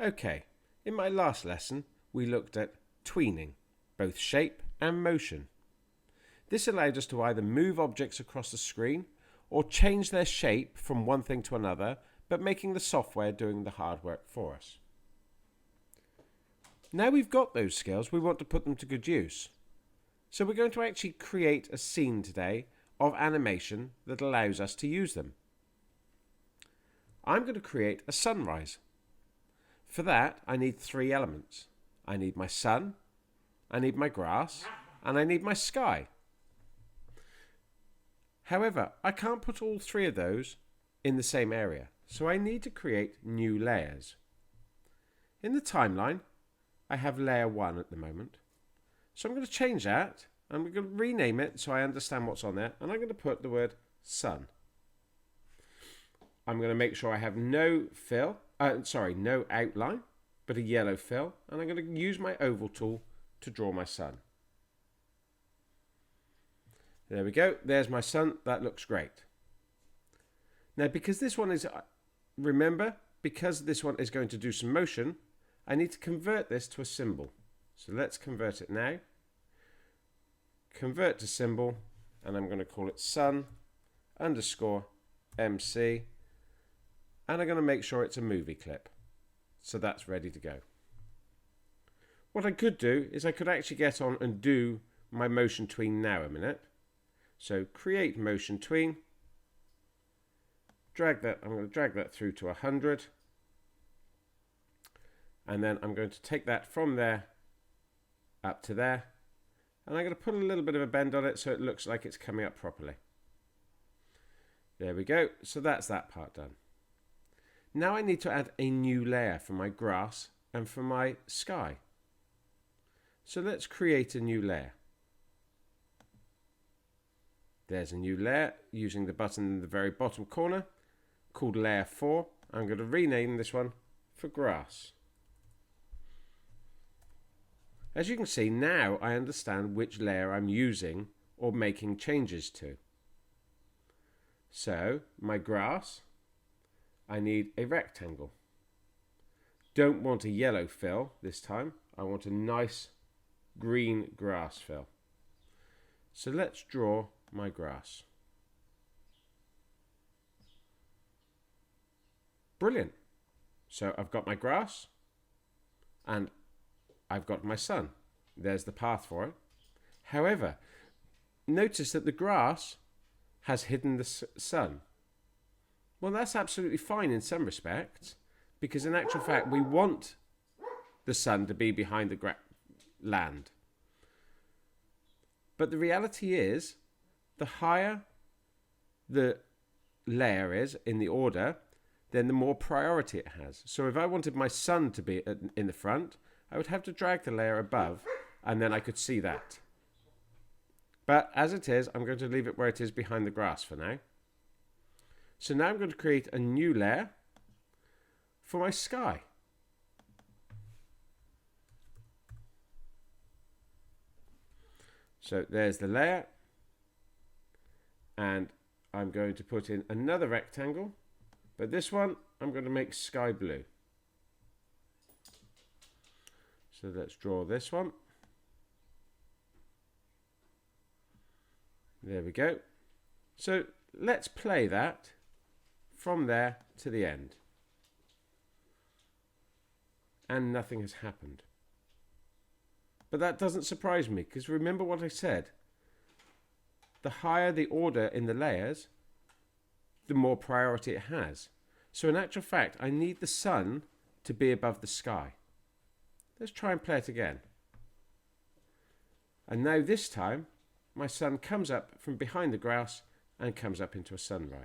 Okay, in my last lesson we looked at tweening, both shape and motion. This allowed us to either move objects across the screen or change their shape from one thing to another, but making the software doing the hard work for us. Now we've got those skills, we want to put them to good use. So we're going to actually create a scene today of animation that allows us to use them. I'm going to create a sunrise. For that, I need 3 elements. I need my sun, I need my grass, and I need my sky. However, I can't put all 3 of those in the same area, so I need to create new layers. In the timeline, I have layer 1 at the moment. So I'm going to change that, and we're going to rename it so I understand what's on there, and I'm going to put the word sun. I'm going to make sure I have no outline, but a yellow fill, and I'm going to use my oval tool to draw my sun. There we go, there's my sun, that looks great. Now because this one is, remember, because this one is going to do some motion, I need to convert this to a symbol. So let's convert it now. Convert to symbol, and I'm going to call it sun _ MC, and I'm going to make sure it's a movie clip. So that's ready to go. What I could do is I could actually get on and do my motion tween now a minute. So create motion tween, drag that, I'm going to drag that through to 100, and then I'm going to take that from there up to there, and I'm going to put a little bit of a bend on it so it looks like it's coming up properly. There we go, so that's that part done. Now I need to add a new layer for my grass and for my sky. So let's create a new layer. There's a new layer using the button in the very bottom corner called layer 4. I'm going to rename this one for grass. As you can see, now I understand which layer I'm using or making changes to. So my grass, I need a rectangle. Don't want a yellow fill this time. I want a nice green grass fill. So let's draw my grass. Brilliant. So I've got my grass and I've got my sun. There's the path for it. However, notice that the grass has hidden the sun. Well, that's absolutely fine in some respects, because in actual fact we want the sun to be behind the land. But the reality is, the higher the layer is in the order, then the more priority it has. So if I wanted my sun to be in the front, I would have to drag the layer above, and then I could see that. But as it is, I'm going to leave it where it is behind the grass for now. So now I'm going to create a new layer for my sky. So there's the layer, and I'm going to put in another rectangle, but this one I'm going to make sky blue. So let's draw this one. There we go. So let's play that from there to the end. And nothing has happened. But that doesn't surprise me, because remember what I said. The higher the order in the layers, the more priority it has. So in actual fact, I need the sun to be above the sky. Let's try and play it again. And now this time, my sun comes up from behind the grass and comes up into a sunrise.